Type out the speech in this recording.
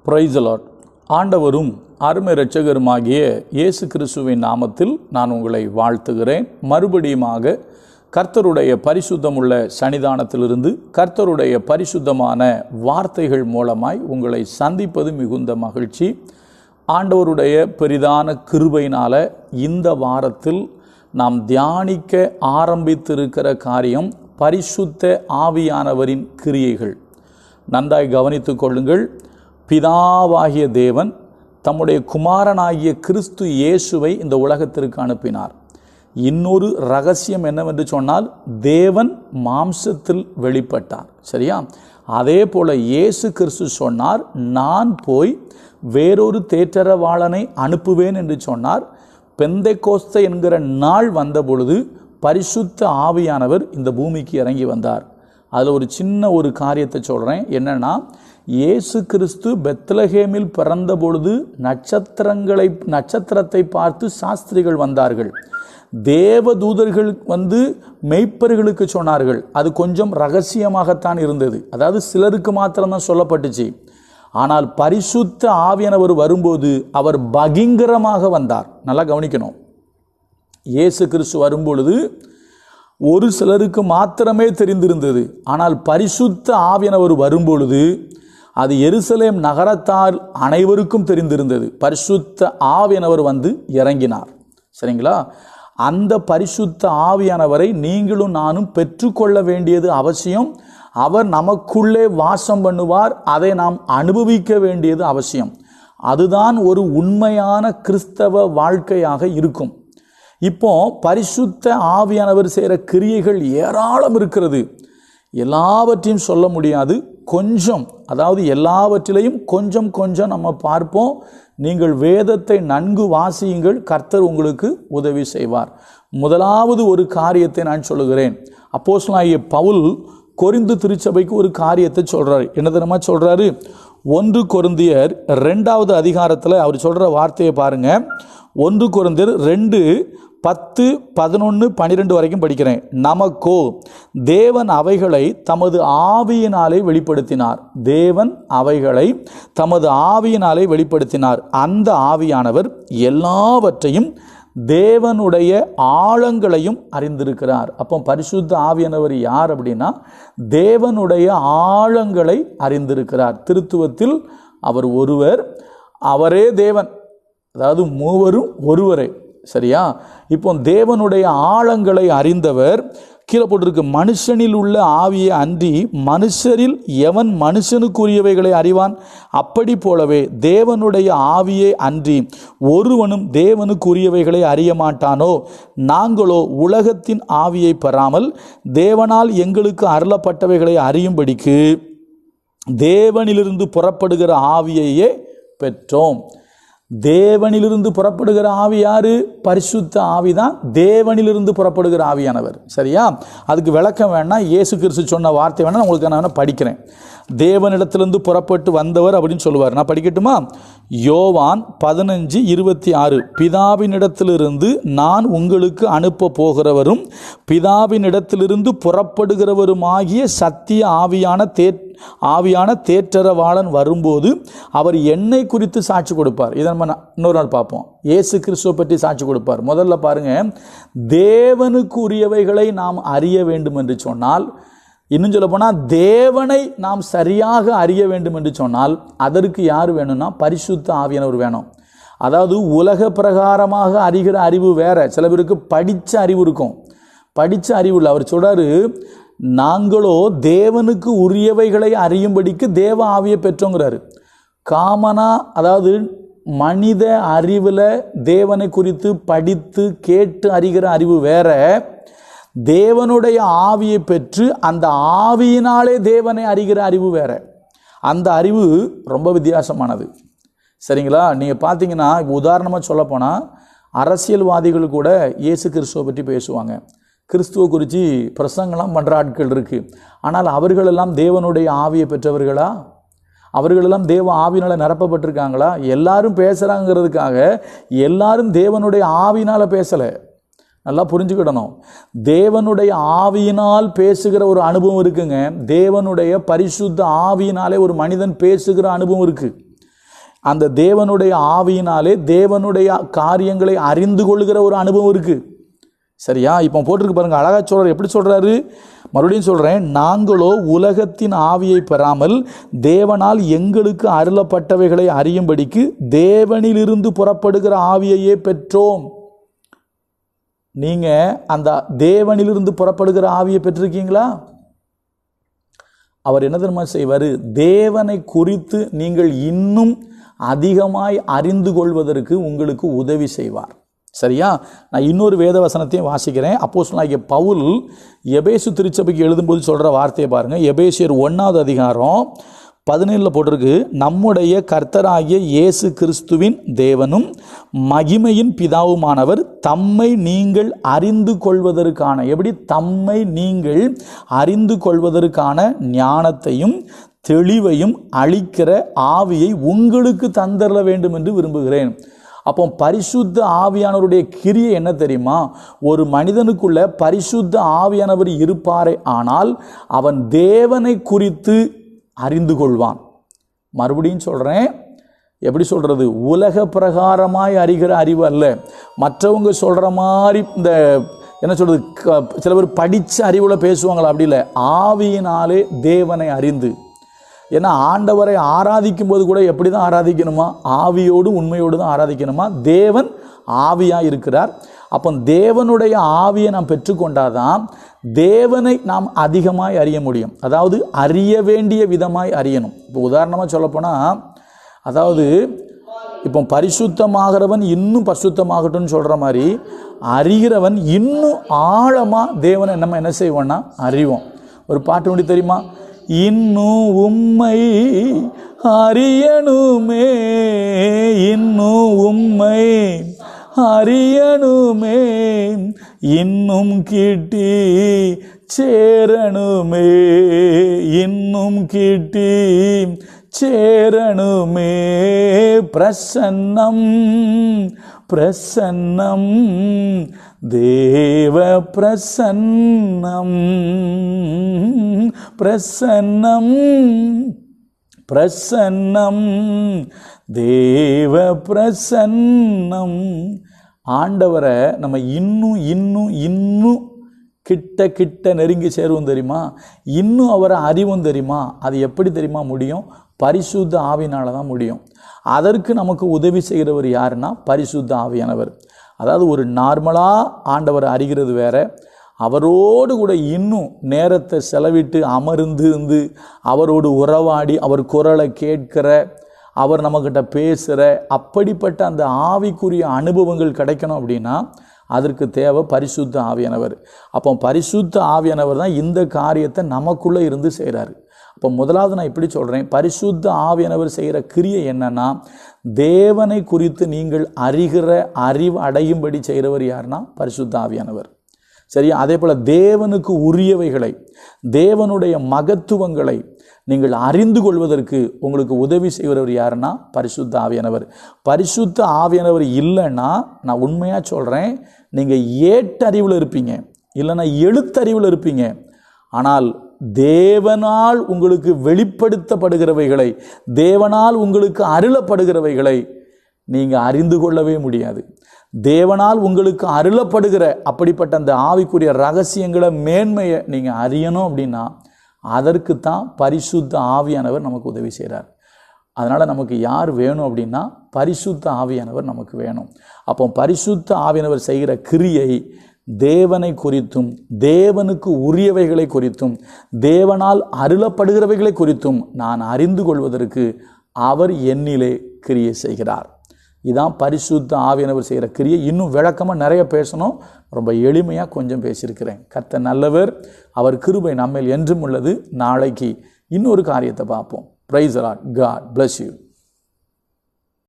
Price the Lord. ஆண்டவரும் அருமை இரட்சகருமாகிய இயேசு கிறிஸ்துவின் நாமத்தில் நான் உங்களை வாழ்த்துகிறேன். மறுபடியுமாக கர்த்தருடைய பரிசுத்தமுள்ள சன்னிதானத்திலிருந்து கர்த்தருடைய பரிசுத்தமான வார்த்தைகள் மூலமாய் உங்களை சந்திப்பது மிகுந்த மகிழ்ச்சி. ஆண்டவருடைய பெரிதான கிருபையினால இந்த வாரத்தில் நாம் தியானிக்க ஆரம்பித்திருக்கிற காரியம் பரிசுத்த ஆவியானவரின் கிரியைகள். நன்றாய் கவனித்து கொள்ளுங்கள். பிதாவாகிய தேவன் தம்முடைய குமாரனாகிய கிறிஸ்து இயேசுவை இந்த உலகத்திற்கு அனுப்பினார். இன்னொரு ரகசியம் என்னவென்று சொன்னால், தேவன் மாம்சத்தில் வெளிப்பட்டார். சரியா? அதே போல இயேசு கிறிஸ்து சொன்னார், நான் போய் வேறொரு தேற்றரவாளனை அனுப்புவேன் என்று சொன்னார். பெந்தைக்கோஸ்தே என்கிற நாள் வந்த பொழுது பரிசுத்த ஆவியானவர் இந்த பூமிக்கு இறங்கி வந்தார். அதில் ஒரு சின்ன ஒரு காரியத்தை சொல்கிறேன். என்னென்னா, இயேசு கிறிஸ்து பெத்லகேமில் பிறந்த பொழுது நட்சத்திரத்தை பார்த்து சாஸ்திரிகள் வந்தார்கள். தேவதூதர்கள் வந்து மெய்ப்பர்களுக்கு சொன்னார்கள். அது கொஞ்சம் ரகசியமாகத்தான் இருந்தது. அதாவது சிலருக்கு மாத்திரம்தான் சொல்லப்பட்டுச்சு. ஆனால் பரிசுத்த ஆவியானவர் வரும்போது அவர் பகிங்கரமாக வந்தார். நல்லா கவனிக்கணும். இயேசு கிறிஸ்து வரும்பொழுது ஒரு சிலருக்கு மாத்திரமே தெரிந்திருந்தது. ஆனால் பரிசுத்த ஆவியானவர் வரும்பொழுது அது எருசலேம் நகரத்தார் அனைவருக்கும் தெரிந்திருந்தது. பரிசுத்த ஆவியானவர் வந்து இறங்கினார். சரிங்களா? அந்த பரிசுத்த ஆவியானவரை நீங்களும் நானும் பெற்றுக்கொள்ள வேண்டியது அவசியம். அவர் நமக்குள்ளே வாசம் பண்ணுவார். அதை நாம் அனுபவிக்க வேண்டியது அவசியம். அதுதான் ஒரு உண்மையான கிறிஸ்தவ வாழ்க்கையாக இருக்கும். இப்போ பரிசுத்த ஆவியானவர் செய்கிற கிரியைகள் ஏராளம் இருக்கிறது. எல்லாவற்றையும் சொல்ல முடியாது. கொஞ்சம், அதாவது எல்லாவற்றிலையும் கொஞ்சம் கொஞ்சம் நம்ம பார்ப்போம். நீங்கள் வேதத்தை நன்கு வாசியுங்கள். கர்த்தர் உங்களுக்கு உதவி செய்வார். முதலாவது ஒரு காரியத்தை நான் சொல்லுகிறேன். அப்போஸ்தலனாகிய பவுல் கொரிந்து திருச்சபைக்கு ஒரு காரியத்தை சொல்றாரு. என்ன தெரியுமா சொல்றாரு? 1 கொரிந்தியர் 2வது அதிகாரத்தில் அவர் சொல்ற வார்த்தையை பாருங்க. 1 கொரிந்தியர் 2:10-11-12 வரைக்கும் படிக்கிறேன். நமக்கோ தேவன் அவைகளை தமது ஆவியினாலே வெளிப்படுத்தினார். தேவன் அவைகளை தமது ஆவியினாலே வெளிப்படுத்தினார். அந்த ஆவியானவர் எல்லாவற்றையும் தேவனுடைய ஆழங்களையும் அறிந்திருக்கிறார். அப்போ பரிசுத்த ஆவியானவர் யார் அப்படின்னா, தேவனுடைய ஆழங்களை அறிந்திருக்கிறார். திருத்துவத்தில் அவர் ஒருவர், அவரே தேவன். அதாவது மூவரும் ஒருவரே. சரியா? இப்போ தேவனுடைய ஆழங்களை அறிந்தவர். கீழே போட்டிருக்கு, மனுஷனில் உள்ள ஆவியை அன்றி மனுஷரில் எவன் மனுஷனுக்குரியவைகளை அறிவான்? அப்படி போலவே தேவனுடைய ஆவியை அன்றி ஒருவனும் தேவனுக்குரியவைகளை அறிய மாட்டானோ? நாங்களோ உலகத்தின் ஆவியை பெறாமல் தேவனால் எங்களுக்கு அருளப்பட்டவைகளை அறியும்படிக்கு தேவனிலிருந்து புறப்படுகிற ஆவியையே பெற்றோம். தேவனிலிருந்து புறப்படுகிற ஆவி யாரு? பரிசுத்த ஆவிதான் தேவனிலிருந்து புறப்படுகிற ஆவியானவர். சரியா? அதுக்கு விளக்கம் வேணா, இயேசு கிறிஸ்து சொன்ன வார்த்தை வேணா உங்களுக்கு நான் படிக்கிறேன். தேவனிடத்திலிருந்து புறப்பட்டு வந்தவர் அப்படின்னு சொல்லுவார். நான் படிக்கட்டுமா? யோவான் 15:26, பிதாவினிடத்திலிருந்து நான் உங்களுக்கு அனுப்ப போகிறவரும் பிதாவினிடத்திலிருந்து புறப்படுகிறவருமாகிய சத்திய ஆவியான தேற்றரவாளன் வரும்போது அவர் என்னை குறித்து சாட்சி கொடுப்பார். இதை நம்ம இன்னொரு நாள் பார்ப்போம். இயேசு கிறிஸ்துவை பற்றி சாட்சி கொடுப்பார். முதல்ல பாருங்க, தேவனுக்கு உரியவைகளை நாம் அறிய வேண்டும் என்று சொன்னால், இன்னும் சொல்ல போனால் தேவனை நாம் சரியாக அறிய வேண்டும் என்று சொன்னால் அதற்கு யார் வேணும்னா பரிசுத்த ஆவியானவர் வேணும். அதாவது உலக பிரகாரமாக அறிகிற அறிவு வேற. சில பேருக்கு படித்த அறிவு இருக்கும், படித்த அறிவு இல்லை. அவர் சொல்றாரு, நாங்களோ தேவனுக்கு உரியவைகளை அறியும்படிக்கு தேவ ஆவியை பெற்றோங்கிறாரு. காமனா, அதாவது மனித அறிவில் தேவனை குறித்து படித்து கேட்டு அறிகிற அறிவு வேற. தேவனுடைய ஆவியை பெற்று அந்த ஆவியினாலே தேவனை அறிகிற அறிவு வேற. அந்த அறிவு ரொம்ப வித்தியாசமானது. சரிங்களா? நீங்கள் பார்த்தீங்கன்னா, உதாரணமாக சொல்ல போனால் அரசியல்வாதிகள் கூட இயேசு கிறிஸ்துவை பற்றி பேசுவாங்க. கிறிஸ்துவ குறித்து பிரசங்கெல்லாம் பண்ணுற ஆட்கள் இருக்குது. ஆனால் அவர்களெல்லாம் தேவனுடைய ஆவியை பெற்றவர்களா? அவர்களெல்லாம் தேவ ஆவியினால் நிரப்பப்பட்டிருக்காங்களா? எல்லாரும் பேசுகிறாங்கிறதுக்காக எல்லாரும் தேவனுடைய ஆவியினால் பேசலை. நல்லா புரிஞ்சுக்கிடணும். தேவனுடைய ஆவியினால் பேசுகிற ஒரு அனுபவம் இருக்குங்க. தேவனுடைய பரிசுத்த ஆவியினாலே ஒரு மனிதன் பேசுகிற அனுபவம் இருக்குது. அந்த தேவனுடைய ஆவியினாலே தேவனுடைய காரியங்களை அறிந்து கொள்கிற ஒரு அனுபவம் இருக்குது. சரியா? இப்போ போட்டிருக்கு பாருங்க, அழகா சொல்றாரு. எப்படி சொல்றாரு? மறுபடியும் சொல்றேன், நாங்களோ உலகத்தின் ஆவியை பெறாமல் தேவனால் எங்களுக்கு அருளப்பட்டவைகளை அறியும்படிக்கு தேவனிலிருந்து புறப்படுகிற ஆவியையே பெற்றோம். நீங்க அந்த தேவனிலிருந்து புறப்படுகிற ஆவியை பெற்றிருக்கீங்களா? அவர் என்ன தெரியுமா செய்வார்? தேவனை குறித்து நீங்கள் இன்னும் அதிகமாய் அறிந்து கொள்வதற்கு உங்களுக்கு உதவி செய்வார். சரியா? நான் இன்னொரு வேத வசனத்தையும் வாசிக்கிறேன். அப்போஸ்தலனாகிய பவுல் எபேசு திருச்சபைக்கு எழுதும்போது சொல்கிற வார்த்தையை பாருங்கள். எபேசியர் 1வது அதிகாரம் 17 போட்டிருக்கு, நம்முடைய கர்த்தராகிய இயேசு கிறிஸ்துவின் தேவனும் மகிமையின் பிதாவுமானவர் தம்மை நீங்கள் அறிந்து கொள்வதற்கான, எப்படி தம்மை நீங்கள் அறிந்து கொள்வதற்கான ஞானத்தையும் தெளிவையும் அளிக்கிற ஆவியை உங்களுக்கு தந்தரல வேண்டும் என்று விரும்புகிறேன். அப்போ பரிசுத்த ஆவியானவருடைய கிரியை என்ன தெரியுமா? ஒரு மனிதனுக்குள்ள பரிசுத்த ஆவியானவர் இருப்பாரே ஆனால் அவன் தேவனை குறித்து அறிந்து கொள்வான். மறுபடியும் சொல்கிறேன், எப்படி சொல்கிறது? உலக பிரகாரமாய் அறிகிற அறிவு அல்ல. மற்றவங்க சொல்கிற மாதிரி இந்த என்ன சொல்கிறது, சில பேர் படித்த அறிவில் பேசுவாங்களா? அப்படி இல்லை. ஆவியினாலே தேவனை அறிந்து. ஏன்னா ஆண்டவரை ஆராதிக்கும் போது கூட எப்படி தான் ஆராதிக்கணுமா? ஆவியோடு உண்மையோடு தான் ஆராதிக்கணுமா? தேவன் ஆவியாக இருக்கிறார். அப்போ தேவனுடைய ஆவியை நாம் பெற்றுக்கொண்டாதான் தேவனை நாம் அதிகமாய் அறிய முடியும். அதாவது அறிய வேண்டிய விதமாய் அறியணும். இப்போ உதாரணமாக சொல்லப்போனால், அதாவது இப்போ பரிசுத்தமாகிறவன் இன்னும் பரிசுத்தமாகட்டும்னு சொல்கிற மாதிரி அறிகிறவன் இன்னும் ஆழமாக தேவனை நம்ம என்ன செய்வோம்னா அறிவோம். ஒரு பாட்டு ஒன்று தெரியுமா? இன்னும் உம்மை அறியணுமே, இன்னும் உம்மை அறியணுமே, இன்னும் கிட்டி சேரணுமே, இன்னும் கிட்டி சேரணுமே, பிரசன்னம் பிரசன்னம் தேவ பிரசன்னம் பிரசன்னம் பிரசன்னம் தேவ பிரசன்னம். ஆண்டவரை நம்ம இன்னும் இன்னும் இன்னும் கிட்ட கிட்ட நெருங்கி சேருவோம் தெரியுமா? இன்னும் அவரை அறிவும் தெரியுமா? அது எப்படி தெரியுமா முடியும்? பரிசுத்த ஆவியினால தான் முடியும். அதற்கு நமக்கு உதவி செய்கிறவர் யாருன்னா பரிசுத்த ஆவியானவர். அதாவது ஒரு நார்மலாக ஆண்டவரை அறிகிறது வேற, அவரோடு கூட இன்னும் நேரத்தை செலவிட்டு அமர்ந்து இருந்து அவரோடு உறவாடி அவர் குரலை கேட்கிற, அவர் நம்மக்கிட்ட பேசுகிற அப்படிப்பட்ட அந்த ஆவிக்குரிய அனுபவங்கள் கிடைக்கணும் அப்படின்னா அதற்கு தேவை பரிசுத்த ஆவியானவர். அப்போ பரிசுத்த ஆவியானவர் தான் இந்த காரியத்தை நமக்குள்ளே இருந்து செய்கிறாரு. அப்போ முதலாவது நான் இப்படி சொல்கிறேன், பரிசுத்த ஆவியானவர் செய்கிற கிரியை என்னன்னா, தேவனை குறித்து நீங்கள் அறிகிற அறிவு அடையும்படி செய்கிறவர் யாருன்னா பரிசுத்த ஆவியானவர். சரியா? அதே போல் தேவனுக்கு உரியவைகளை, தேவனுடைய மகத்துவங்களை நீங்கள் அறிந்து கொள்வதற்கு உங்களுக்கு உதவி செய்கிறவர் யாருன்னா பரிசுத்த ஆவியானவர். பரிசுத்த ஆவியானவர் இல்லைன்னா நான் உண்மையாக சொல்கிறேன், நீங்கள் ஏட்டறிவில் இருப்பீங்க, இல்லைன்னா எழுத்தறிவில் இருப்பீங்க. ஆனால் தேவனால் உங்களுக்கு வெளிப்படுத்தப்படுகிறவைகளை, தேவனால் உங்களுக்கு அருளப்படுகிறவைகளை நீங்கள் அறிந்து கொள்ளவே முடியாது. தேவனால் உங்களுக்கு அருளப்படுகிற அப்படிப்பட்ட அந்த ஆவிக்குரிய ரகசியங்களை, மேன்மையை நீங்கள் அறியணும் அப்படின்னா அதற்கு தான் பரிசுத்த ஆவியானவர் நமக்கு உதவி செய்கிறார். அதனால் நமக்கு யார் வேணும் அப்படின்னா பரிசுத்த ஆவியானவர் நமக்கு வேணும். அப்போ பரிசுத்த ஆவியானவர் செய்கிற கிரியை தேவனை குறித்தும், தேவனுக்கு உரியவைகளை குறித்தும், தேவனால் அருளப்படுகிறவைகளை குறித்தும் நான் அறிந்து கொள்வதற்கு அவர் என்னிலே கிரியை செய்கிறார். இதான் பரிசுத்த ஆவியானவர் செய்கிற கிரியை. இன்னும் விளக்கமாக நிறைய பேசணும், ரொம்ப எளிமையாக கொஞ்சம் பேசியிருக்கிறேன். கர்த்தர் நல்லவர், அவர் கிருபை நம்மேல் என்றும் உள்ளது. நாளைக்கு இன்னொரு காரியத்தை பார்ப்போம். Praise the Lord. God bless you.